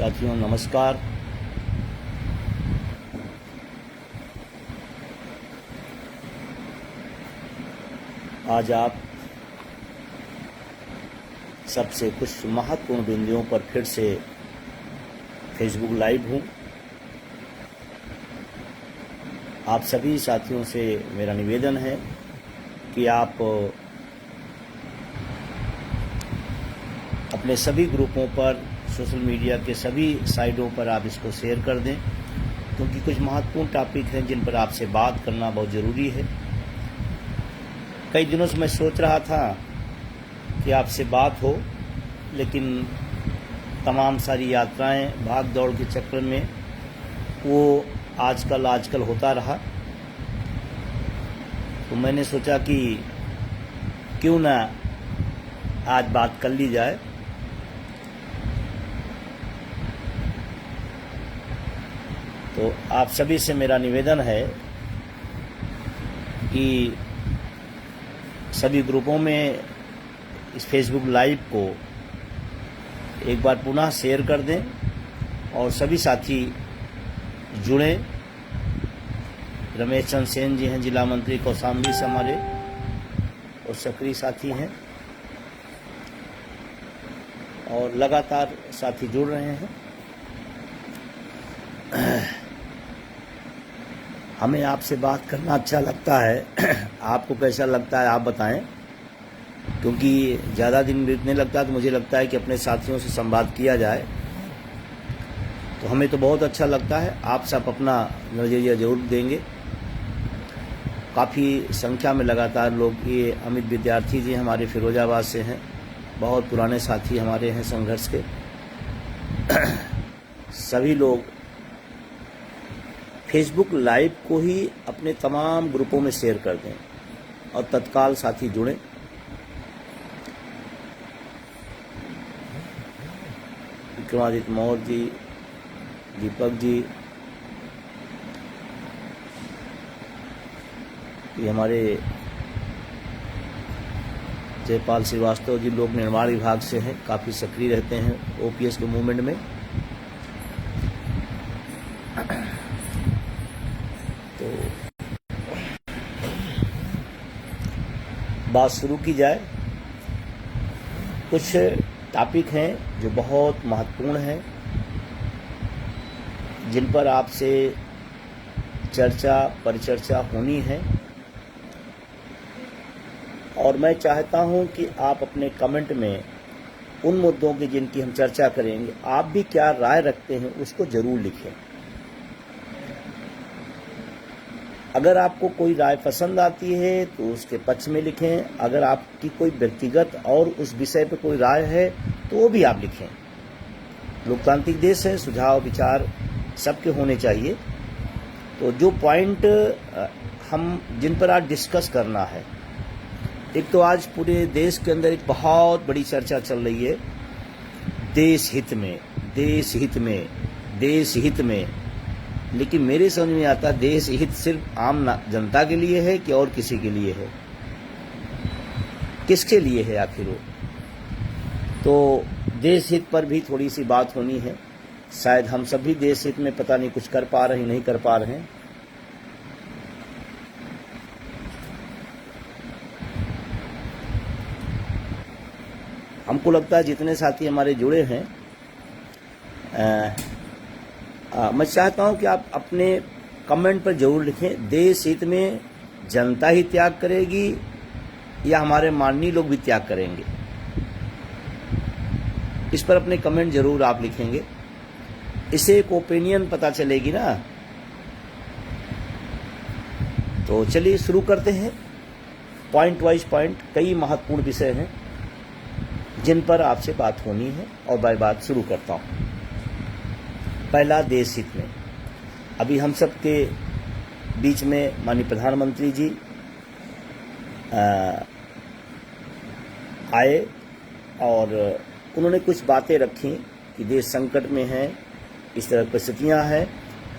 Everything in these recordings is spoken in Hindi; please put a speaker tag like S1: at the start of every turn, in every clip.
S1: साथियों नमस्कार। आज आप सबसे कुछ महत्वपूर्ण बिंदुओं पर फिर से फेसबुक लाइव हूँ। आप सभी साथियों से मेरा निवेदन है कि आप अपने सभी ग्रुपों पर, सोशल मीडिया के सभी साइटों पर आप इसको शेयर कर दें, क्योंकि कुछ महत्वपूर्ण टॉपिक हैं जिन पर आपसे बात करना बहुत ज़रूरी है। कई दिनों से मैं सोच रहा था कि आपसे बात हो, लेकिन तमाम सारी यात्राएं, भाग दौड़ के चक्कर में वो आजकल होता रहा। तो मैंने सोचा कि क्यों ना आज बात कर ली जाए। तो आप सभी से मेरा निवेदन है कि सभी ग्रुपों में इस फेसबुक लाइव को एक बार पुनः शेयर कर दें और सभी साथी जुड़ें। रमेश चंद्र सेन जी हैं, जिला मंत्री कौशाम्बी से हमारे, और सक्रिय साथी हैं और लगातार साथी जुड़ रहे हैं। हमें आपसे बात करना अच्छा लगता है। आपको कैसा लगता है आप बताएं, क्योंकि ज़्यादा दिन बीतने लगता है तो मुझे लगता है कि अपने साथियों से संवाद किया जाए, तो हमें तो बहुत अच्छा लगता है। आप सब अपना नज़रिया जरूर देंगे। काफ़ी संख्या में लगातार लोग, ये अमित विद्यार्थी जी हमारे फिरोजाबाद से हैं, बहुत पुराने साथी हमारे हैं संघर्ष के। सभी लोग फेसबुक लाइव को ही अपने तमाम ग्रुपों में शेयर कर दें और तत्काल साथी जुड़ें। विक्रमादित्य मौर्य जी, दीपक जी, ये हमारे जयपाल श्रीवास्तव जी लोक निर्माण विभाग से हैं, काफ़ी सक्रिय रहते हैं ओपीएस के मूवमेंट में। तो बात शुरू की जाए। कुछ टॉपिक हैं जो बहुत महत्वपूर्ण हैं, जिन पर आपसे परिचर्चा होनी है, और मैं चाहता हूं कि आप अपने कमेंट में उन मुद्दों की जिनकी हम चर्चा करेंगे, आप भी क्या राय रखते हैं उसको जरूर लिखें। अगर आपको कोई राय पसंद आती है तो उसके पक्ष में लिखें। अगर आपकी कोई व्यक्तिगत और उस विषय पर कोई राय है तो वो भी आप लिखें। लोकतांत्रिक देश है, सुझाव विचार सबके होने चाहिए। तो जो पॉइंट जिन पर आज डिस्कस करना है, एक तो आज पूरे देश के अंदर एक बहुत बड़ी चर्चा चल रही है देश हित में, लेकिन मेरे समझ में आता है देश हित सिर्फ आम जनता के लिए है कि और किसी के लिए है, किसके लिए है आखिर वो। तो देश हित पर भी थोड़ी सी बात होनी है। शायद हम सभी देश हित में पता नहीं कुछ कर पा रहे हैं, नहीं कर पा रहे हैं। हमको लगता है जितने साथी हमारे जुड़े हैं, मैं चाहता हूं कि आप अपने कमेंट पर जरूर लिखें, देश हित में जनता ही त्याग करेगी या हमारे माननीय लोग भी त्याग करेंगे। इस पर अपने कमेंट जरूर आप लिखेंगे, इससे एक ओपिनियन पता चलेगी ना। तो चलिए शुरू करते हैं। पॉइंट वाइज पॉइंट, कई महत्वपूर्ण विषय हैं जिन पर आपसे बात होनी है, और मैं बात शुरू करता हूं। पहला, देश हित में। अभी हम सब के बीच में माननीय प्रधानमंत्री जी आए और उन्होंने कुछ बातें रखी कि देश संकट में है, इस तरह परिस्थितियां हैं,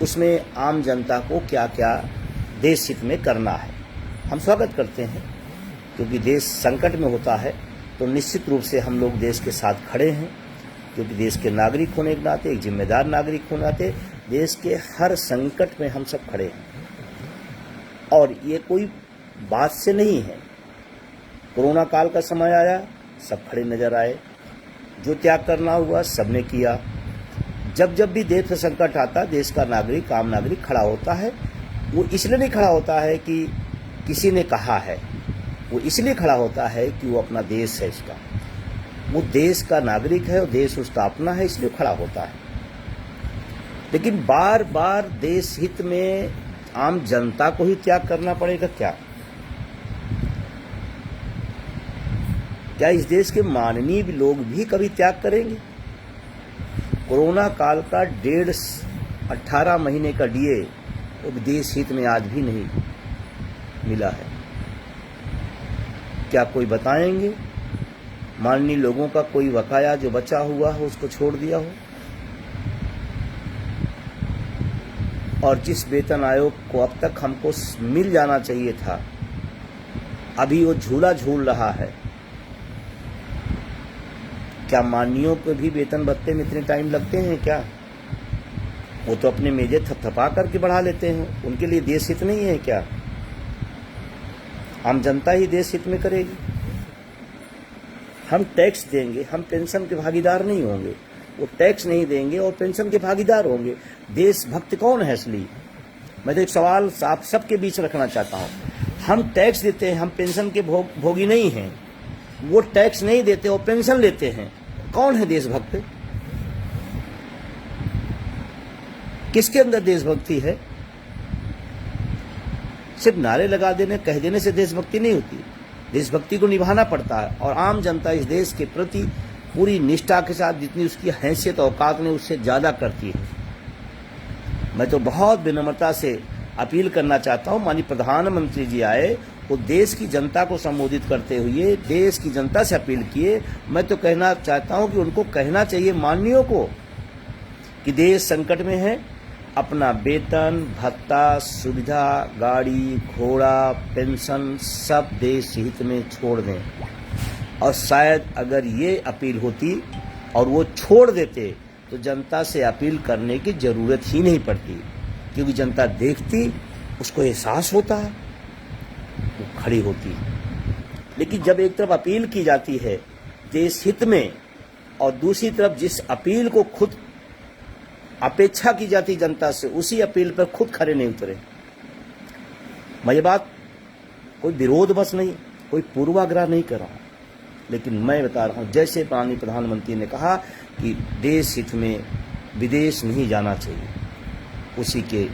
S1: उसमें आम जनता को क्या क्या देश हित में करना है। हम स्वागत करते हैं, क्योंकि देश संकट में होता है तो निश्चित रूप से हम लोग देश के साथ खड़े हैं क्योंकि देश के नागरिक होने के नाते, एक जिम्मेदार नागरिक होने के नाते देश के हर संकट में हम सब खड़े हैं। और ये कोई बात से नहीं है। कोरोना काल का समय आया, सब खड़े नजर आए, जो त्याग करना हुआ सबने किया। जब जब भी देश में संकट आता, देश का नागरिक, आम नागरिक खड़ा होता है। वो इसलिए नहीं खड़ा होता है कि किसी ने कहा है, वो इसलिए खड़ा होता है कि वो अपना देश है इसका, वो देश का नागरिक है और देश उसका अपना है, इसलिए खड़ा होता है। लेकिन बार बार देश हित में आम जनता को ही त्याग करना पड़ेगा क्या? क्या इस देश के माननीय लोग भी कभी त्याग करेंगे? कोरोना काल का 18 महीने का डीए वो देश हित में आज भी नहीं मिला है। क्या कोई बताएंगे? माननीय लोगों का कोई बकाया जो बचा हुआ हो उसको छोड़ दिया हो? और जिस वेतन आयोग को अब तक हमको मिल जाना चाहिए था, अभी वो झूला झूल रहा है। क्या माननीयों को भी वेतन भत्ते में इतने टाइम लगते हैं क्या? वो तो अपने मेजे थपथपा करके बढ़ा लेते हैं। उनके लिए देश हित नहीं है क्या? आम जनता ही देश हित में करेगी। हम टैक्स देंगे, हम पेंशन के भागीदार नहीं होंगे। वो टैक्स नहीं देंगे और पेंशन के भागीदार होंगे। देशभक्त कौन है असली? मैं तो एक सवाल आप सबके बीच रखना चाहता हूँ। हम टैक्स देते हैं, हम पेंशन के भोगी नहीं हैं। वो टैक्स नहीं देते और पेंशन लेते हैं। कौन है देशभक्त? किसके अंदर देशभक्ति है? सिर्फ नारे लगा देने, कह देने से देशभक्ति नहीं होती। देशभक्ति को निभाना पड़ता है। और आम जनता इस देश के प्रति पूरी निष्ठा के साथ, जितनी उसकी हैसियत औकात ने, उससे ज्यादा करती है। मैं तो बहुत विनम्रता से अपील करना चाहता हूं, माननीय प्रधानमंत्री जी आए, वो देश की जनता को संबोधित करते हुए देश की जनता से अपील किए। मैं तो कहना चाहता हूं कि उनको कहना चाहिए माननीयों को कि देश संकट में है, अपना वेतन, भत्ता, सुविधा, गाड़ी, घोड़ा, पेंशन सब देश हित में छोड़ दें। और शायद अगर ये अपील होती और वो छोड़ देते तो जनता से अपील करने की जरूरत ही नहीं पड़ती, क्योंकि जनता देखती, उसको एहसास होता है, वो खड़ी होती है। लेकिन जब एक तरफ अपील की जाती है देश हित में और दूसरी तरफ जिस अपील को खुद अपेक्षा की जाती जनता से, उसी अपील पर खुद खड़े नहीं उतरे। मैं ये बात कोई विरोध बस नहीं, कोई पूर्वाग्रह नहीं कर रहा हूं, लेकिन मैं बता रहा हूं, जैसे माननीय प्रधानमंत्री ने कहा कि देश हित में विदेश नहीं जाना चाहिए, उसी के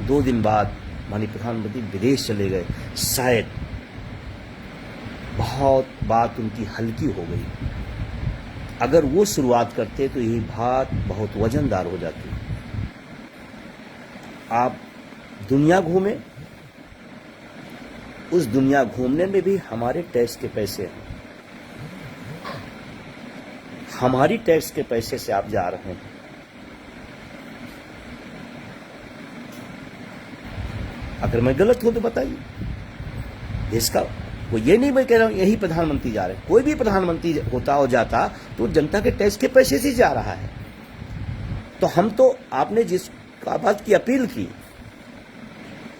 S1: 2 दिन बाद माननीय प्रधानमंत्री विदेश चले गए। शायद बहुत बात उनकी हल्की हो गई। अगर वो शुरुआत करते तो यही बात बहुत वजनदार हो जाती। आप दुनिया घूमें, उस दुनिया घूमने में भी हमारे टैक्स के पैसे हैं। हमारी टैक्स के पैसे से आप जा रहे हैं। अगर मैं गलत हूं तो बताइए। इसका वो ये नहीं मैं कह रहा हूं यही प्रधानमंत्री जा रहे हैं। कोई भी प्रधानमंत्री होता और जाता तो जनता के टैक्स के पैसे से जा रहा है। तो हम तो, आपने जिस बात की अपील की,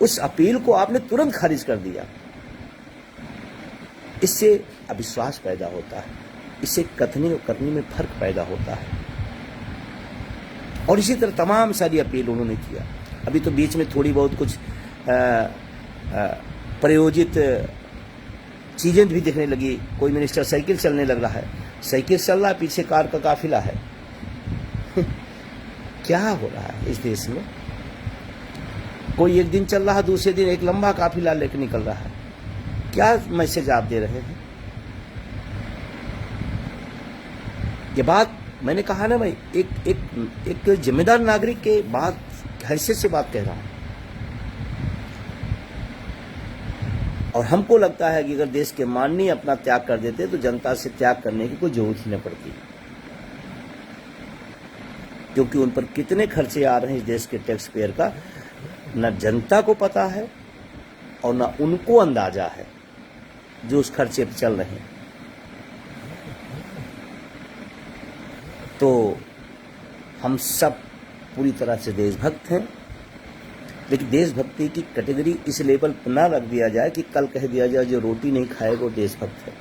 S1: उस अपील को आपने तुरंत खारिज कर दिया। इससे अविश्वास पैदा होता है, इससे कथनी और करनी में फर्क पैदा होता है। और इसी तरह तमाम सारी अपील उन्होंने किया। अभी तो बीच में थोड़ी बहुत कुछ प्रयोजित चीजें भी दिखने लगी। कोई मिनिस्टर साइकिल चलने लग रहा है, साइकिल चल रहा है, पीछे कार का काफिला है। क्या हो रहा है इस देश में? कोई एक दिन चल रहा है, दूसरे दिन एक लंबा काफिला लेकर निकल रहा है। क्या मैसेज आप दे रहे हैं? ये बात मैंने कहा ना, मैं एक जिम्मेदार नागरिक के बात हैसियत से बात कह रहा हूं। और हमको लगता है कि अगर देश के माननीय अपना त्याग कर देते तो जनता से त्याग करने की कोई जरूरत ही न पड़ती, क्योंकि उन पर कितने खर्चे आ रहे हैं इस देश के टैक्स पेयर का, न जनता को पता है और न उनको अंदाजा है जो उस खर्चे पर चल रहे हैं। तो हम सब पूरी तरह से देशभक्त हैं, लेकिन देशभक्ति की कैटेगरी इस लेवल पर ना रख दिया जाए कि कल कह दिया जाए जो रोटी नहीं खाएगा वो देशभक्त है।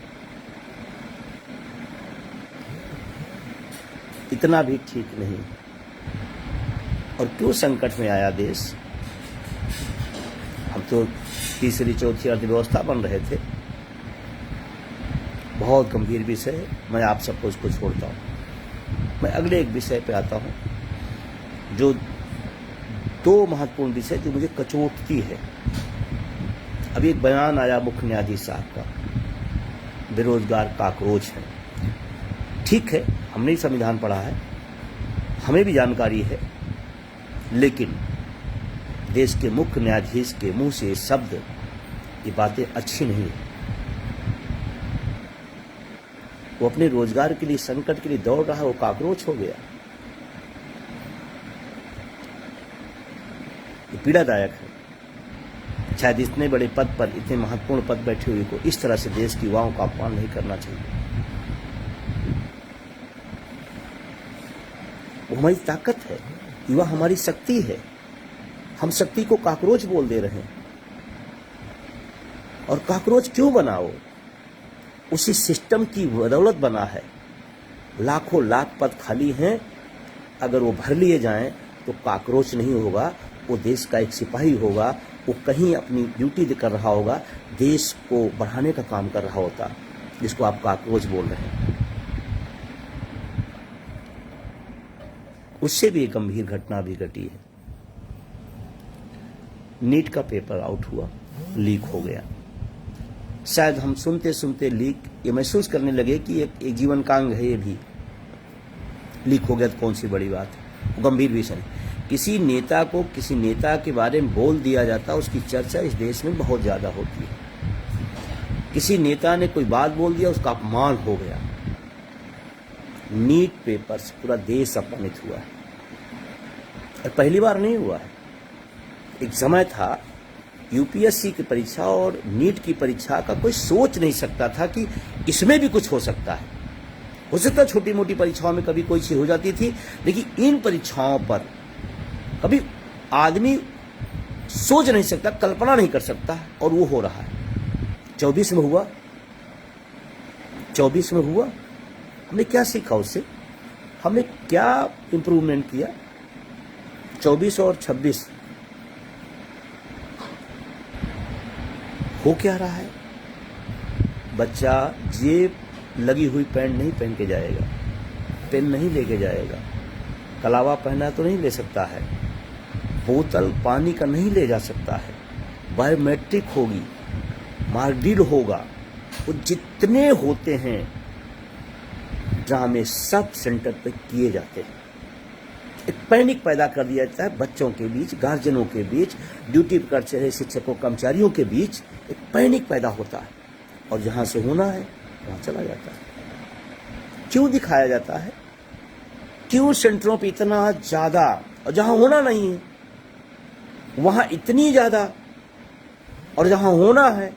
S1: इतना भी ठीक नहीं। और क्यों संकट में आया देश? हम तो तीसरी चौथी अर्थव्यवस्था बन रहे थे। बहुत गंभीर विषय है, मैं आप सबको इसको छोड़ता हूँ। मैं अगले एक विषय पे आता हूँ, जो दो महत्वपूर्ण विषय जो मुझे कचोटती है। अभी एक बयान आया मुख्य न्यायाधीश साहब का, बेरोजगार काकरोच है। ठीक है, हमने संविधान पढ़ा है, हमें भी जानकारी है, लेकिन देश के मुख्य न्यायाधीश के मुंह से शब्द, ये बातें अच्छी नहीं है। वो अपने रोजगार के लिए, संकट के लिए दौड़ रहा है, वो काकरोच हो गया। ये पीड़ादायक है। शायद इतने बड़े पद पर, इतने महत्वपूर्ण पद बैठे हुए को इस तरह से देश की युवाओं का अपमान नहीं करना चाहिए। वो हमारी ताकत है, युवा हमारी शक्ति है। हम शक्ति को काकरोच बोल दे रहे हैं। और काकरोच क्यों बनाओ? उसी सिस्टम की बदौलत बना है। लाखों लाख पद खाली हैं, अगर वो भर लिए जाएं तो काकरोच नहीं होगा, वो देश का एक सिपाही होगा। वो कहीं अपनी ड्यूटी कर रहा होगा, देश को बढ़ाने का काम कर रहा होता, जिसको आप काकरोच बोल रहे हैं। उससे भी एक गंभीर घटना भी घटी है। नीट का पेपर आउट हुआ, लीक हो गया। शायद हम सुनते सुनते लीक ये महसूस करने लगे कि एक जीवन का अंग है, ये भी लीक हो गया तो कौन सी बड़ी बात है, गंभीर विषय नहीं। किसी नेता को किसी नेता के बारे में बोल दिया जाता, उसकी चर्चा इस देश में बहुत ज्यादा होती है। किसी नेता ने कोई बात बोल दिया, उसका अपमान हो गया। नीट पेपर से पूरा देश अपमानित हुआ है, और पहली बार नहीं हुआ है। एक समय था यूपीएससी की परीक्षा और नीट की परीक्षा का कोई सोच नहीं सकता था कि इसमें भी कुछ हो सकता है। हो सकता है छोटी मोटी परीक्षाओं में कभी कोई चीज हो जाती थी, लेकिन इन परीक्षाओं पर कभी आदमी सोच नहीं सकता, कल्पना नहीं कर सकता, और वो हो रहा है। 24 में हुआ, 24 में हुआ। हमने क्या सीखा उससे? हमने क्या इंप्रूवमेंट किया? 24 और 26 हो क्या रहा है? बच्चा जेब लगी हुई पैंट नहीं पहन के जाएगा, पेन नहीं लेके जाएगा, कलावा पहना तो नहीं ले सकता है, बोतल पानी का नहीं ले जा सकता है, बायोमेट्रिक होगी, मार्कशीट होगा। वो जितने होते हैं ड्रामे सब सेंटर पे किए जाते हैं। एक पैनिक पैदा कर दिया जाता है बच्चों के बीच, गार्जियनों के बीच, ड्यूटी पर चले शिक्षकों कर्मचारियों के बीच एक पैनिक पैदा होता है, और जहां से होना है वहां चला जाता है। क्यों दिखाया जाता है? क्यों सेंटरों पे इतना ज्यादा, और जहां होना नहीं है वहां इतनी ज्यादा, और जहां होना है?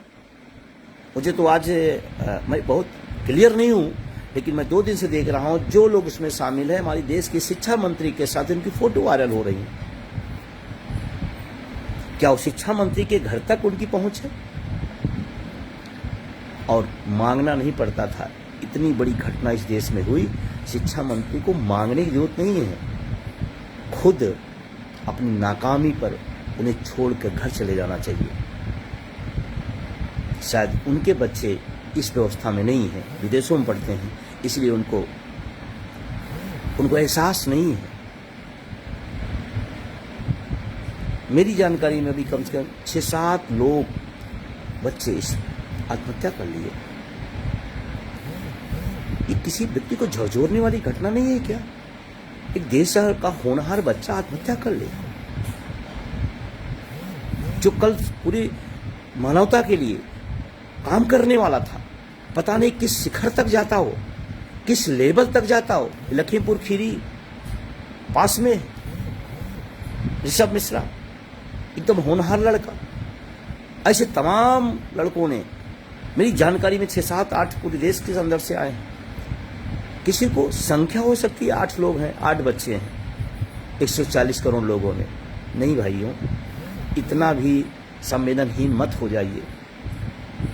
S1: मुझे तो आज मैं बहुत क्लियर नहीं हूं, लेकिन मैं 2 दिन से देख रहा हूं जो लोग इसमें शामिल है, हमारी देश की शिक्षा मंत्री के साथ उनकी फोटो वायरल हो रही है। क्या वो शिक्षा मंत्री के घर तक उनकी पहुंच है? और मांगना नहीं पड़ता था। इतनी बड़ी घटना इस देश में हुई, शिक्षा मंत्री को मांगने की जरूरत नहीं है, खुद अपनी नाकामी पर उन्हें छोड़कर घर चले जाना चाहिए। शायद उनके बच्चे इस व्यवस्था में नहीं है, विदेशों में पढ़ते हैं, इसलिए उनको एहसास नहीं है। मेरी जानकारी में भी कम से कम 6-7 लोग, बच्चे आत्महत्या कर लिए। ये किसी व्यक्ति को झकझोरने वाली घटना नहीं है क्या? एक देश का होनहार बच्चा आत्महत्या कर ले, जो कल पूरी मानवता के लिए काम करने वाला था। पता नहीं किस शिखर तक जाता हो, किस लेवल तक जाता हो। लखीमपुर खीरी पास में ऋषभ मिश्रा, एकदम होनहार लड़का। ऐसे तमाम लड़कों ने, मेरी जानकारी में 6-7-8 पूरे देश के अंदर से आए हैं। किसी को संख्या हो सकती है 8 लोग हैं, 8 बच्चे हैं 140 करोड़ लोगों में। नहीं भाइयों, इतना भी संवेदनहीन मत हो जाइए,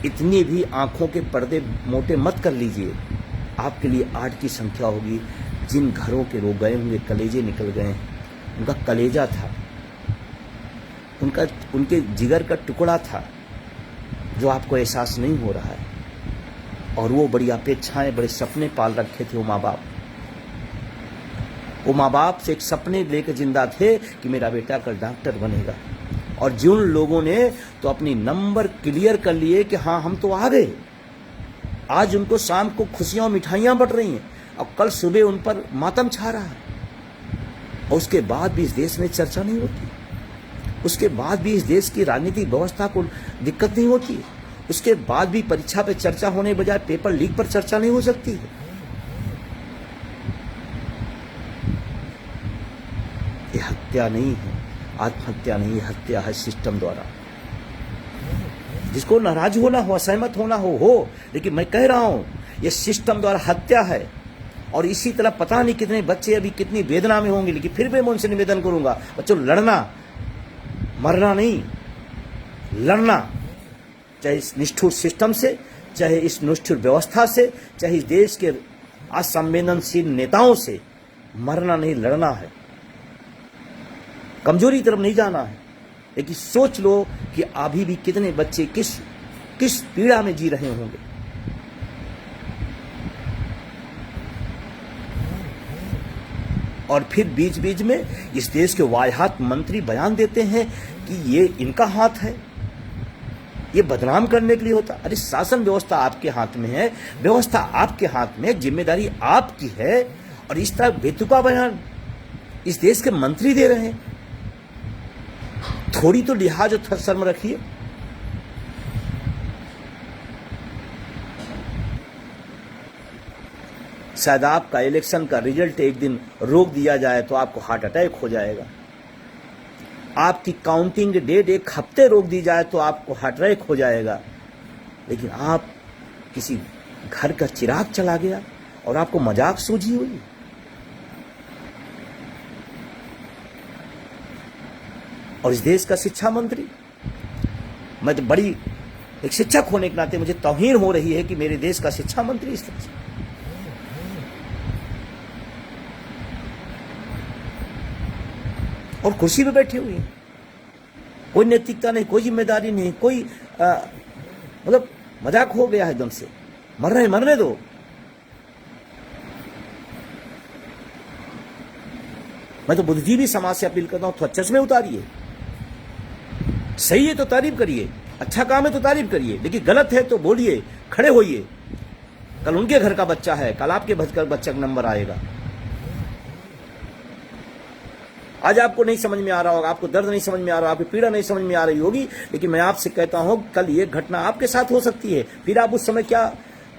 S1: इतनी भी आंखों के पर्दे मोटे मत कर लीजिए। आपके लिए 8 की संख्या होगी। जिन घरों के लोग गए होंगे, कलेजे निकल गए हैं, उनका कलेजा था, उनके जिगर का टुकड़ा था, जो आपको एहसास नहीं हो रहा है। और वो बड़ी अपेक्षाएं, बड़े सपने पाल रखे थे वो माँ बाप। वो माँ बाप से एक सपने लेकर जिंदा थे कि मेरा बेटा कल डॉक्टर बनेगा। और जिन लोगों ने तो अपनी नंबर क्लियर कर लिए कि हाँ हम तो आ गए, आज उनको शाम को खुशियां और मिठाइयां बट रही हैं और कल सुबह उन पर मातम छा रहा है। और उसके बाद भी इस देश में चर्चा नहीं होती, उसके बाद भी इस देश की राजनीतिक व्यवस्था को दिक्कत नहीं होती, उसके बाद भी परीक्षा पे चर्चा होने बजाय पेपर लीक पर चर्चा नहीं हो सकती है। ये हत्या नहीं है, आत्महत्या नहीं है, हत्या है सिस्टम द्वारा। जिसको नाराज होना हो, असहमत होना हो, लेकिन मैं कह रहा हूं ये सिस्टम द्वारा हत्या है। और इसी तरह पता नहीं कितने बच्चे अभी कितनी वेदना में होंगे, लेकिन फिर भी मैं उनसे निवेदन करूंगा, बच्चों लड़ना, मरना नहीं, लड़ना, चाहे इस निष्ठुर सिस्टम से, चाहे इस निष्ठुर व्यवस्था से, चाहे इस देश के असंवेदनशील नेताओं से। मरना नहीं, लड़ना है, कमजोरी तरफ नहीं जाना है। लेकिन सोच लो कि अभी भी कितने बच्चे किस पीड़ा में जी रहे होंगे। और फिर बीच बीच में इस देश के वाहियात मंत्री बयान देते हैं कि ये इनका हाथ है, ये बदनाम करने के लिए होता। अरे शासन व्यवस्था आपके हाथ में है, व्यवस्था आपके हाथ में, जिम्मेदारी आपकी है। और इस तरह बेतुका बयान इस देश के मंत्री दे रहे हैं। थोड़ी तो लिहाज और शर्म रखिए। शायद आपका इलेक्शन का रिजल्ट एक दिन रोक दिया जाए तो आपको हार्ट अटैक हो जाएगा। आपकी काउंटिंग डेट एक हफ्ते रोक दी जाए तो आपको हार्ट अटैक हो जाएगा। लेकिन आप किसी घर का चिराग चला गया और आपको मजाक सूझी हुई। और इस देश का शिक्षा मंत्री, मैं तो बड़ी एक शिक्षक होने के नाते मुझे तौहीन हो रही है कि मेरे देश का शिक्षा मंत्री इस तरह से। और कुर्सी पे बैठे हुए हैं, कोई नैतिकता नहीं, कोई जिम्मेदारी नहीं, कोई मतलब मजाक हो गया है एकदम से। मरने दो। मैं तो बुद्धिजीवी समाज से अपील करता हूं, थोड़ा चश्मे उतारिए। सही है तो तारीफ करिए, अच्छा काम है तो तारीफ करिए, लेकिन गलत है तो बोलिए, खड़े होइए। कल उनके घर का बच्चा है, कल आपके बच्चा का नंबर आएगा। आज आपको नहीं समझ में आ रहा होगा, आपको दर्द नहीं समझ में आ रहा, आपकी पीड़ा नहीं समझ में आ रही होगी, लेकिन मैं आपसे कहता हूं कल ये घटना आपके साथ हो सकती है। फिर आप उस समय क्या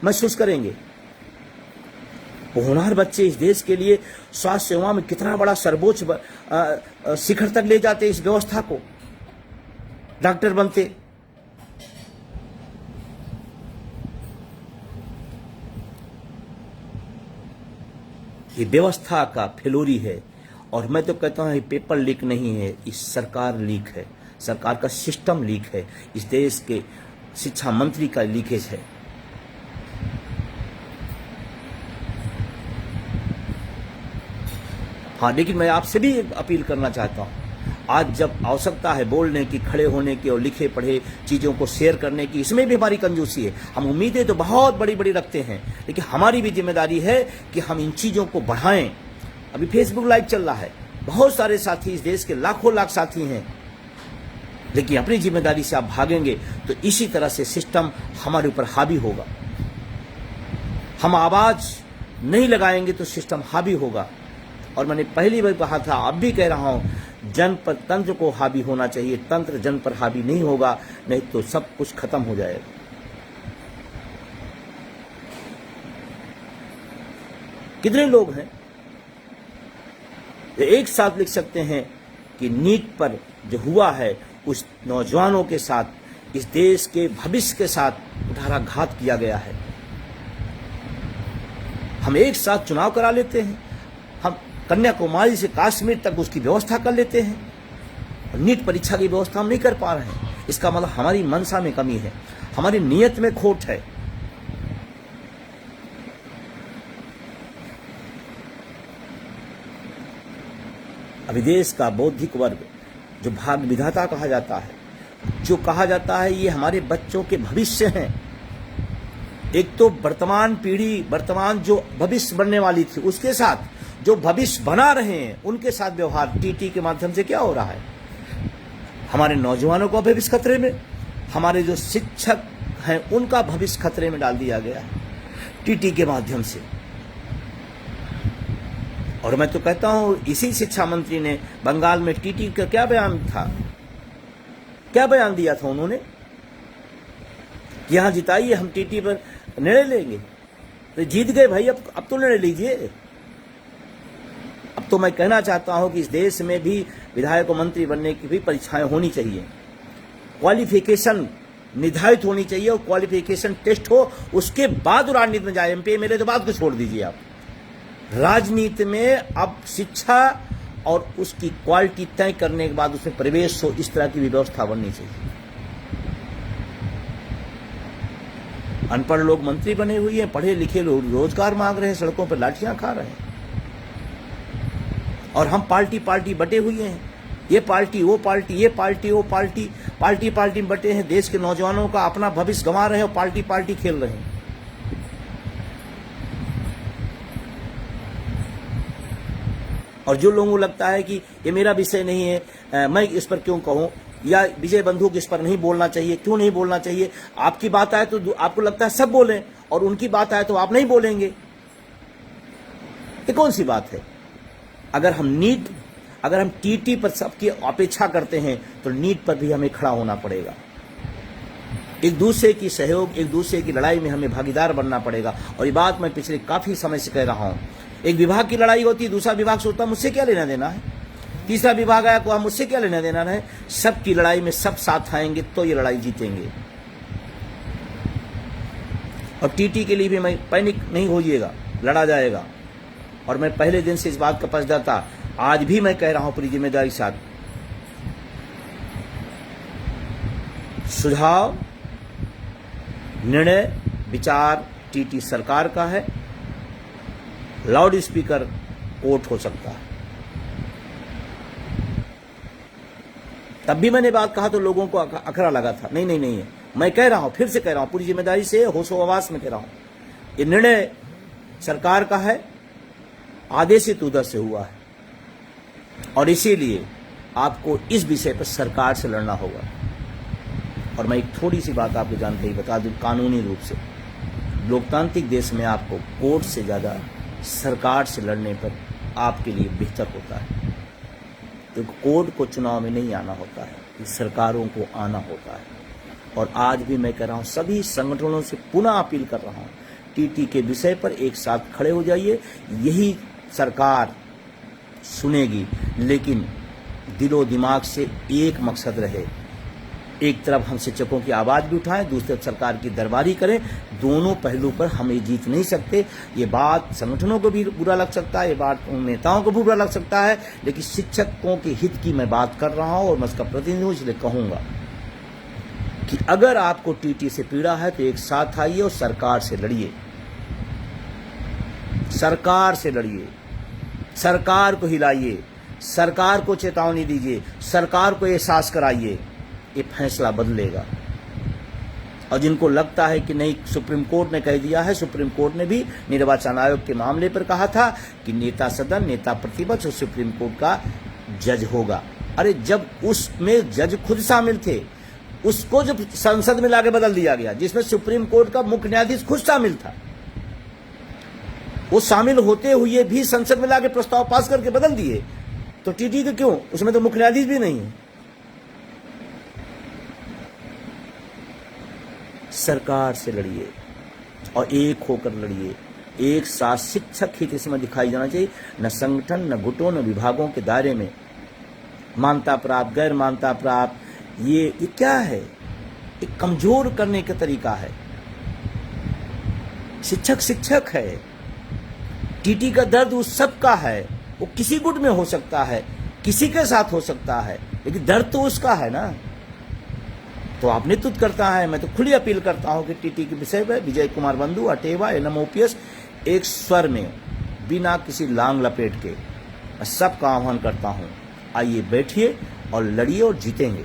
S1: महसूस करेंगे। होनहार बच्चे इस देश के लिए स्वास्थ्य सेवा में कितना बड़ा सर्वोच्च शिखर तक ले जाते, इस व्यवस्था को, डॉक्टर बनते। ये व्यवस्था का फेलोरी है। और मैं तो कहता हूं ये पेपर लीक नहीं है, इस सरकार लीक है, सरकार का सिस्टम लीक है, इस देश के शिक्षा मंत्री का लीकेज है। हाँ, लेकिन मैं आपसे भी अपील करना चाहता हूं, आज जब आवश्यकता है बोलने की, खड़े होने की और लिखे पढ़े चीजों को शेयर करने की, इसमें भी हमारी कंजूसी है। हम उम्मीदें तो बहुत बड़ी बड़ी रखते हैं, लेकिन हमारी भी जिम्मेदारी है कि हम इन चीजों को बढ़ाएं। अभी फेसबुक लाइव चल रहा है, बहुत सारे साथी, इस देश के लाखों लाख साथी हैं, लेकिन अपनी जिम्मेदारी से आप भागेंगे तो इसी तरह से सिस्टम हमारे ऊपर हावी होगा। हम आवाज नहीं लगाएंगे तो सिस्टम हावी होगा। और मैंने पहली बार कहा था, अब भी कह रहा हूं, जन पर तंत्र को हावी होना चाहिए, तंत्र जन पर हावी नहीं होगा, नहीं तो सब कुछ खत्म हो जाएगा। कितने लोग हैं एक साथ लिख सकते हैं कि नीट पर जो हुआ है उस नौजवानों के साथ, इस देश के भविष्य के साथ कुठाराघात किया गया है। हम एक साथ चुनाव करा लेते हैं, हम कन्याकुमारी से कश्मीर तक उसकी व्यवस्था कर लेते हैं, और नीट परीक्षा की व्यवस्था हम नहीं कर पा रहे हैं। इसका मतलब हमारी मंशा में कमी है, हमारी नीयत में खोट है। अभी देश का बौद्धिक वर्ग, जो भाग्य विधाता कहा जाता है, जो कहा जाता है ये हमारे बच्चों के भविष्य हैं। एक तो वर्तमान पीढ़ी, वर्तमान जो भविष्य बनने वाली थी, उसके साथ जो भविष्य बना रहे हैं उनके साथ व्यवहार टीटी के माध्यम से क्या हो रहा है। हमारे नौजवानों का भविष्य खतरे में, हमारे जो शिक्षक हैं उनका भविष्य खतरे में डाल दिया गया है टीटी के माध्यम से। और मैं तो कहता हूं, इसी शिक्षा मंत्री ने बंगाल में टीटी का क्या बयान था, क्या बयान दिया था उन्होंने, यहां जिताइए, हम टीटी पर निर्णय लेंगे। तो जीत गए भाई, अब तो निर्णय लीजिए। अब तो मैं कहना चाहता हूं कि इस देश में भी विधायक और मंत्री बनने की भी परीक्षाएं होनी चाहिए, क्वालिफिकेशन निर्धारित होनी चाहिए, और क्वालिफिकेशन टेस्ट हो, उसके बाद राजनीति में जाए। एमपी एमएलए तो बात को छोड़ दीजिए आप, राजनीति में अब शिक्षा और उसकी क्वालिटी तय करने के बाद उसमें प्रवेश हो, इस तरह की व्यवस्था बननी चाहिए। अनपढ़ लोग मंत्री बने हुए हैं, पढ़े लिखे लोग रोजगार मांग रहे हैं, सड़कों पर लाठियां खा रहे हैं, और हम पार्टी पार्टी बटे हुए हैं, ये पार्टी वो पार्टी, ये पार्टी वो पार्टी, पार्टी पार्टी में बटे हैं। देश के नौजवानों का अपना भविष्य गंवा रहे हैं और पार्टी पार्टी खेल रहे हैं। और जो लोगों को लगता है कि ये मेरा विषय नहीं है, मैं इस पर क्यों कहूं, या विजय बंधु इस पर नहीं बोलना चाहिए, क्यों नहीं बोलना चाहिए, आपकी बात आए तो आपको लगता है सब बोलें, और उनकी बात आए तो आप नहीं बोलेंगे, ये कौन सी बात है। अगर हम टीटी पर सबकी अपेक्षा करते हैं तो नीट पर भी हमें खड़ा होना पड़ेगा। एक दूसरे की सहयोग, एक दूसरे की लड़ाई में हमें भागीदार बनना पड़ेगा। और ये बात मैं पिछले काफी समय से कह रहा हूं। एक विभाग की लड़ाई होती है, दूसरा विभाग सोचता मुझसे क्या लेना देना है, तीसरा विभाग आया को मुझसे क्या लेना देना है। सबकी लड़ाई में सब साथ आएंगे तो ये लड़ाई जीतेंगे। और टीटी के लिए भी मैं पैनिक नहीं होइएगा, लड़ा जाएगा। और मैं पहले दिन से इस बात का पसदा था, आज भी मैं कह रहा हूं पूरी जिम्मेदारी के साथ, सुझाव, निर्णय, विचार टीटी सरकार का है। लाउड स्पीकर कोर्ट हो सकता है। तब भी मैंने बात कहा तो लोगों को अखरा लगा था। नहीं नहीं नहीं है, मैं कह रहा हूं, फिर से कह रहा हूं, पूरी जिम्मेदारी से होशो आवास में कह रहा हूं, ये निर्णय सरकार का है, आदेशित उधर से हुआ है, और इसीलिए आपको इस विषय पर सरकार से लड़ना होगा। और मैं एक थोड़ी सी बात आपको जानकारी बता दूं, कानूनी रूप से लोकतांत्रिक देश में आपको कोर्ट से ज्यादा सरकार से लड़ने पर आपके लिए बेहतर होता है, क्योंकि कोर्ट को चुनाव में नहीं आना होता है, सरकारों को आना होता है। और आज भी मैं कह रहा हूं, सभी संगठनों से पुनः अपील कर रहा हूं, टीटी के विषय पर एक साथ खड़े हो जाइए। यही सरकार सुनेगी, लेकिन दिलो दिमाग से एक मकसद रहे, एक तरफ हम शिक्षकों की आवाज भी उठाएं, दूसरी तरफ सरकार की दरबारी करें। दोनों पहलू पर हम ये जीत नहीं सकते। ये बात संगठनों को भी बुरा लग सकता है, ये बात उन नेताओं को भी बुरा लग सकता है, लेकिन शिक्षकों के हित की मैं बात कर रहा हूं और मैं उसका प्रतिनिधि हूं, इसलिए कहूंगा कि अगर आपको टीटी से पीड़ा है तो एक साथ आइए और सरकार से लड़िए, सरकार से लड़िए, सरकार को हिलाइए, सरकार को चेतावनी दीजिए, सरकार को एहसास कराइए। ये फैसला बदलेगा। और जिनको लगता है कि नहीं, सुप्रीम कोर्ट ने कह दिया है, सुप्रीम कोर्ट ने भी निर्वाचन आयोग के मामले पर कहा था कि नेता सदन, नेता प्रतिपक्ष और सुप्रीम कोर्ट का जज होगा। अरे जब उसमें जज खुद शामिल थे, उसको जब संसद में लाके बदल दिया गया, जिसमें सुप्रीम कोर्ट का मुख्य न्यायाधीश खुद शामिल था, वो शामिल होते हुए भी संसद में लाके प्रस्ताव पास करके बदल दिए, तो टीटी के क्यों? उसमें तो मुख्य न्यायाधीश भी नहीं है। सरकार से लड़िए और एक होकर लड़िए, एक साथ शिक्षक हित इसमें दिखाई जाना चाहिए। न संगठन, न गुटों, न विभागों के दायरे में मान्यता प्राप्त, गैर मान्यता प्राप्त, ये क्या है? एक कमजोर करने का तरीका है। शिक्षक शिक्षक है, टीटी का दर्द उस सब का है, वो किसी गुट में हो सकता है, किसी के साथ हो सकता है, लेकिन दर्द तो उसका है ना। तो आप नेतृत्व करता है। मैं तो खुली अपील करता हूं कि टीटी के विषय में विजय कुमार बंधु, अटेवा, एनएम ओपीएस एक स्वर में बिना किसी लांग लपेट के मैं सबका आह्वान करता हूं, आइए बैठिए और लड़िए और जीतेंगे।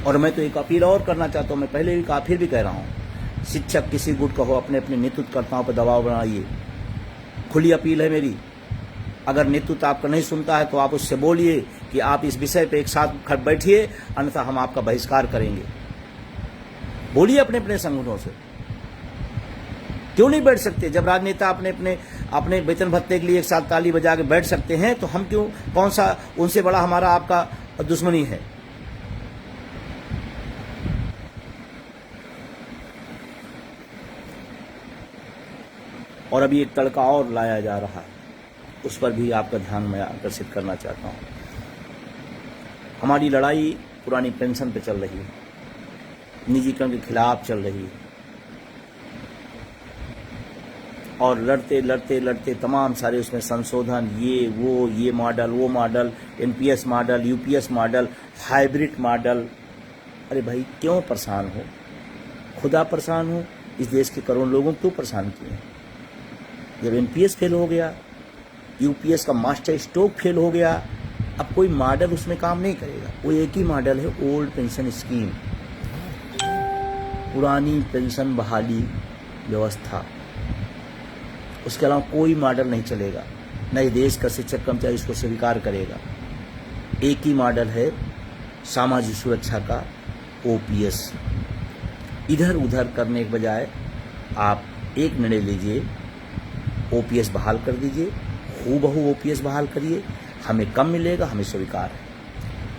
S1: और मैं तो एक अपील और करना चाहता हूं, मैं पहले भी कहा, फिर भी कह रहा हूं, शिक्षक किसी गुट का हो, अपने अपने नेतृत्वकर्ताओं पर दबाव बनाइए। खुली अपील है मेरी। अगर नेतृत्व आपका नहीं सुनता है तो आप उससे बोलिए कि आप इस विषय पे एक साथ बैठिए, अन्यथा हम आपका बहिष्कार करेंगे। बोलिए अपने अपने संगठनों से। क्यों नहीं बैठ सकते? जब राजनेता अपने वेतन भत्ते के लिए एक साथ ताली बजा के बैठ सकते हैं, तो हम क्यों, कौन सा उनसे बड़ा हमारा आपका दुश्मनी है? और अभी एक तड़का और लाया जा रहा है, उस पर भी आपका ध्यान मैं आकर्षित करना चाहता हूं। हमारी लड़ाई पुरानी पेंशन पे चल रही है, निजीकरण के खिलाफ चल रही है, और लड़ते लड़ते लड़ते तमाम सारे उसमें संशोधन, ये मॉडल, वो model, NPS model, UPS model, hybrid model. अरे भाई, क्यों परेशान हो? खुदा परेशान हो? इस देश के करोड़ों लोगों को क्यों परेशान किए? जब एनपीएस फेल हो गया, यूपीएस का मास्टर स्ट्रोक फेल हो गया, अब कोई मॉडल उसमें काम नहीं करेगा। वो एक ही मॉडल है, ओल्ड पेंशन स्कीम, पुरानी पेंशन बहाली व्यवस्था। उसके अलावा कोई मॉडल नहीं चलेगा, न इस देश का शिक्षक कर्मचारी इसको स्वीकार करेगा। एक ही मॉडल है सामाजिक सुरक्षा का, ओपीएस। इधर उधर करने के बजाय आप एक निर्णय लीजिए, ओपीएस बहाल कर दीजिए, हूबहू ओपीएस बहाल करिए। हमें कम मिलेगा, हमें स्वीकार है।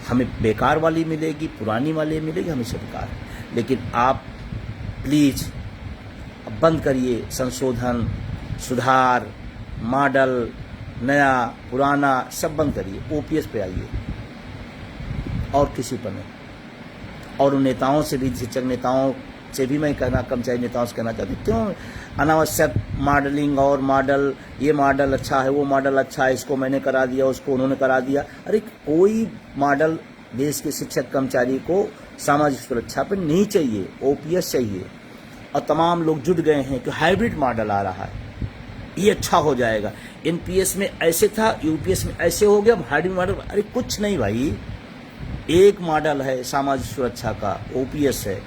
S1: हमें बेकार वाली मिलेगी, पुरानी वाली मिलेगी, हमें स्वीकार है। लेकिन आप प्लीज बंद करिए संशोधन, सुधार, मॉडल, नया पुराना सब बंद करिए, ओपीएस पे आइए और किसी पर नहीं। और उन नेताओं से भी, शिक्षक नेताओं से भी मैं कहना, कर्मचारी नेताओं से कहना चाहती हूँ, क्यों अनावश्यक मॉडलिंग और मॉडल, ये मॉडल अच्छा है, वो मॉडल अच्छा है, इसको मैंने करा दिया, उसको उन्होंने करा दिया। अरे कोई मॉडल देश के शिक्षक कर्मचारी को सामाजिक सुरक्षा पर नहीं चाहिए, ओपीएस चाहिए। और तमाम लोग जुट गए हैं कि हाइब्रिड मॉडल आ रहा है, ये अच्छा हो जाएगा। एनपीएस में ऐसे था, यूपीएस में ऐसे हो गया, अब हाइब्रिड मॉडल। अरे कुछ नहीं भाई, एक मॉडल है सामाजिक सुरक्षा का, ओपीएस है।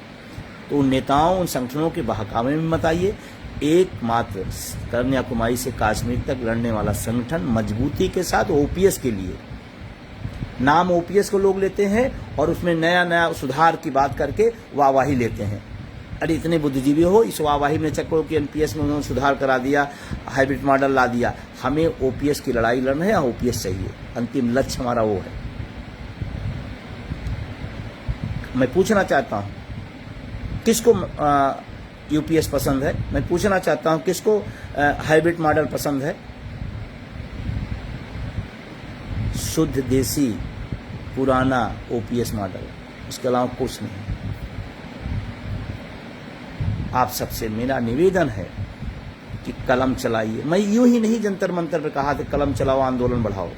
S1: तो उन नेताओं, उन संगठनों के बहकावे में मत आइए। एकमात्र कन्याकुमारी से कश्मीर तक लड़ने वाला संगठन मजबूती के साथ ओपीएस के लिए, नाम ओपीएस को लोग लेते हैं और उसमें नया नया सुधार की बात करके वाहवाही लेते हैं। अरे इतने बुद्धिजीवी हो, इस वाहवाही में चक्रों की एनपीएस में उन्होंने सुधार करा दिया, हाइब्रिड मॉडल ला दिया। हमें ओपीएस की लड़ाई लड़ना है, या ओपीएस चाहिए, अंतिम लक्ष्य हमारा वो है। मैं पूछना चाहता हूं, किसको यूपीएस पसंद है? मैं पूछना चाहता हूं, किसको हाइब्रिड मॉडल पसंद है? शुद्ध देसी पुराना ओपीएस मॉडल, उसके अलावा कुछ नहीं। आप सबसे मेरा निवेदन है कि कलम चलाइए। मैं यूं ही नहीं जंतर मंतर पे कहा था कलम चलाओ, आंदोलन बढ़ाओ।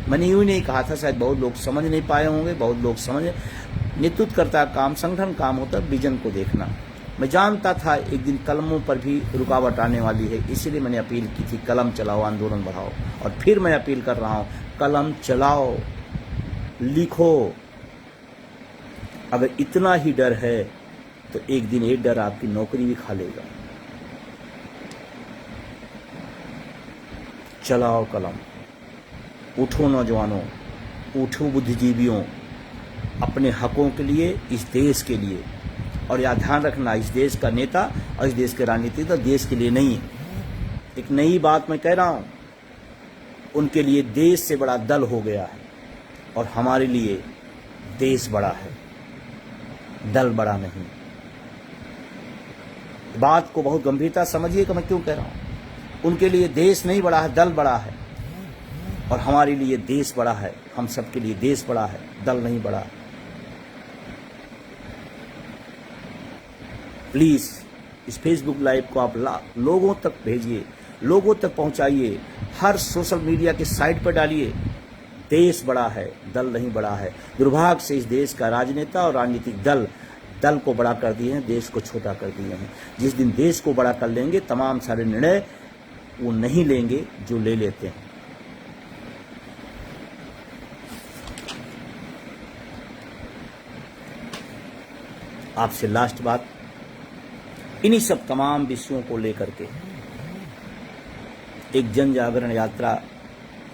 S1: मैंने यूं ही नहीं कहा था, शायद बहुत लोग समझ नहीं पाए होंगे, बहुत लोग समझ। नेतृत्व करता काम, संगठन काम होता विजन को देखना। मैं जानता था एक दिन कलमों पर भी रुकावट आने वाली है, इसीलिए मैंने अपील की थी कलम चलाओ, आंदोलन बढ़ाओ। और फिर मैं अपील कर रहा हूं, कलम चलाओ, लिखो। अगर इतना ही डर है तो एक दिन एक डर आपकी नौकरी भी खा लेगा। चलाओ कलम, उठो नौजवानों, उठो बुद्धिजीवियों, अपने हकों के लिए, इस देश के लिए। और यह ध्यान रखना, इस देश का नेता और इस देश के राजनीतिक देश के लिए नहीं है। एक नई बात मैं कह रहा हूं, उनके लिए देश से बड़ा दल हो गया है और हमारे लिए देश बड़ा है, दल बड़ा नहीं। बात को बहुत गंभीरता समझिए कि मैं क्यों कह रहा हूं। उनके लिए देश नहीं बड़ा है, दल बड़ा है। और हमारे लिए देश बड़ा है, हम सबके लिए देश बड़ा है, दल नहीं बड़ा। प्लीज इस फेसबुक लाइव को आप लोगों तक भेजिए, लोगों तक पहुंचाइए, हर सोशल मीडिया के साइट पर डालिए। देश बड़ा है, दल नहीं बड़ा है। दुर्भाग्य से इस देश का राजनेता और राजनीतिक दल को बड़ा कर दिए हैं, देश को छोटा कर दिए हैं। जिस दिन देश को बड़ा कर लेंगे, तमाम सारे निर्णय वो नहीं लेंगे जो ले लेते हैं। आपसे लास्ट बात, इन्हीं सब तमाम विषयों को लेकर के एक जन जागरण यात्रा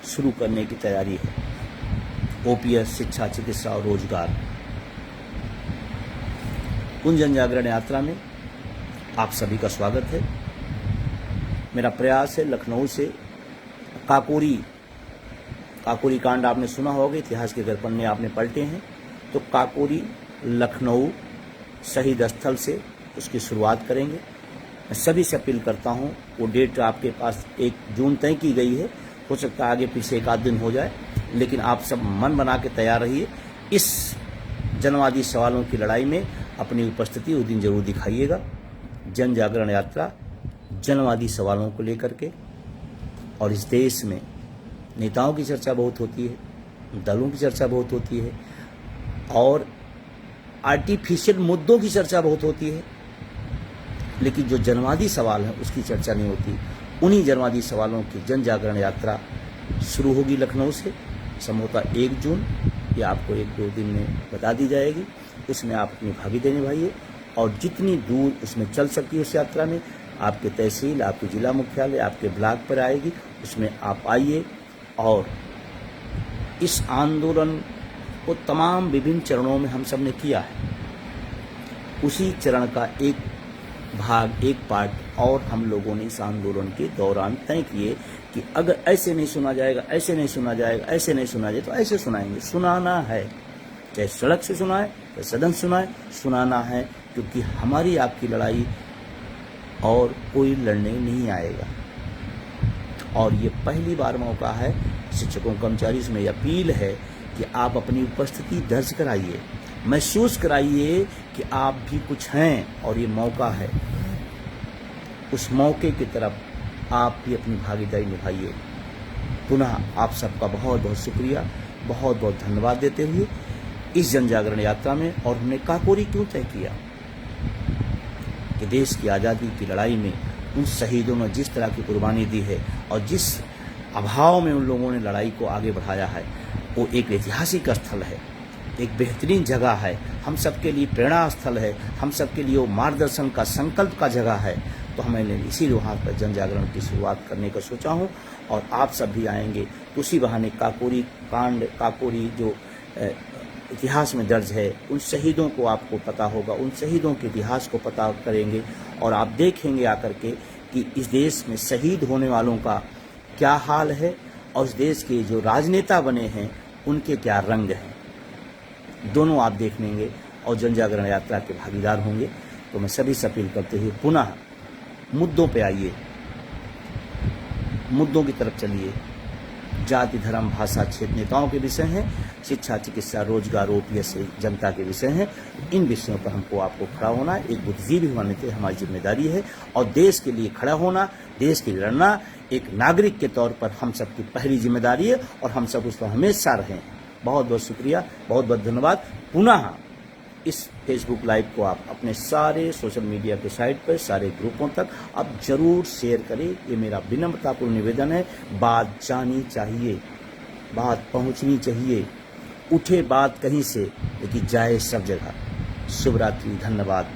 S1: शुरू करने की तैयारी है। ओपीएस, शिक्षा, चिकित्सा और रोजगार। उन जन जागरण यात्रा में आप सभी का स्वागत है। मेरा प्रयास है लखनऊ से काकोरी कांड आपने सुना होगा, इतिहास के अगर पन्ने आपने पलटे हैं तो काकोरी लखनऊ शहीद स्थल से उसकी शुरुआत करेंगे। मैं सभी से अपील करता हूं, वो डेट आपके पास 1 जून तय की गई है, हो सकता है आगे पीछे 1 आध दिन हो जाए, लेकिन आप सब मन बना के तैयार रहिए। इस जनवादी सवालों की लड़ाई में अपनी उपस्थिति उस दिन जरूर दिखाइएगा। जन जागरण यात्रा जनवादी सवालों को लेकर के, और इस देश में नेताओं की चर्चा बहुत होती है, दलों की चर्चा बहुत होती है, और आर्टिफिशियल मुद्दों की चर्चा बहुत होती है, लेकिन जो जनवादी सवाल हैं उसकी चर्चा नहीं होती। उन्हीं जनवादी सवालों की जन जागरण यात्रा शुरू होगी लखनऊ से, संभवतः 1 जून, या आपको 1-2 दिन में बता दी जाएगी। उसमें आप अपनी भागीदारी निभाइए, और जितनी दूर उसमें चल सकती है उस यात्रा में, आपके तहसील, आपके जिला मुख्यालय, आपके ब्लॉक पर आएगी, उसमें आप आइए। और इस आंदोलन को तमाम विभिन्न चरणों में हम सब ने किया है, उसी चरण का एक भाग, एक पार्ट और हम लोगों ने इस आंदोलन के दौरान तय किए कि अगर ऐसे नहीं सुना जाएगा, ऐसे नहीं सुना जाएगा, ऐसे नहीं सुना जाए तो ऐसे सुनाएंगे। सुनाना है, चाहे सड़क से सुनाए, चाहे सदन सुनाए, सुनाना है, क्योंकि हमारी आपकी लड़ाई और कोई लड़ने नहीं आएगा। और ये पहली बार मौका है, शिक्षकों कर्मचारी से मेरी अपील है कि आप अपनी उपस्थिति दर्ज कराइए, महसूस कराइए कि आप भी कुछ हैं, और ये मौका है। उस मौके की तरफ आप भी अपनी भागीदारी निभाइए। पुनः आप सबका बहुत बहुत शुक्रिया, बहुत बहुत धन्यवाद देते हुए इस जन जागरण यात्रा में। और हमने काकोरी क्यों तय किया कि देश की आज़ादी की लड़ाई में उन शहीदों ने जिस तरह की कुर्बानी दी है, और जिस अभाव में उन लोगों ने लड़ाई को आगे बढ़ाया है, वो एक ऐतिहासिक स्थल है, एक बेहतरीन जगह है, हम सबके लिए प्रेरणा स्थल है, हम सबके लिए वो मार्गदर्शन का, संकल्प का जगह है। तो मैंने इसीलिए वहाँ पर जन जागरण की शुरुआत करने का सोचा हूँ, और आप सब भी आएंगे तो उसी बहाने काकोरी कांड, काकोरी जो इतिहास में दर्ज है, उन शहीदों को आपको पता होगा, उन शहीदों के इतिहास को पता करेंगे, और आप देखेंगे आकर के कि इस देश में शहीद होने वालों का क्या हाल है, और इस देश के जो राजनेता बने हैं उनके क्या रंग हैं। दोनों आप देख लेंगे और जन जागरण यात्रा के भागीदार होंगे। तो मैं सभी से अपील करते हुए पुनः मुद्दों पे आइए, मुद्दों की तरफ चलिए। जाति, धर्म, भाषा, क्षेत्र नेताओं के विषय हैं, शिक्षा, चिकित्सा, रोजगार, ओपीएस जनता के विषय हैं। इन विषयों पर हमको आपको खड़ा होना, एक बुद्धिजीवी होने की हमारी जिम्मेदारी है, और देश के लिए खड़ा होना, देश के लिए लड़ना एक नागरिक के तौर पर हम सबकी पहली जिम्मेदारी है, और हम सब उस पर हमेशा रहें। बहुत बहुत शुक्रिया, बहुत बहुत धन्यवाद। पुनः इस फेसबुक लाइव को आप अपने सारे सोशल मीडिया के साइट पर, सारे ग्रुपों तक आप जरूर शेयर करें। ये मेरा विनम्रतापूर्ण निवेदन है। बात जानी चाहिए, बात पहुंचनी चाहिए। उठे बात कहीं से, लेकिन जाए सब जगह। शुभ रात्रि, धन्यवाद।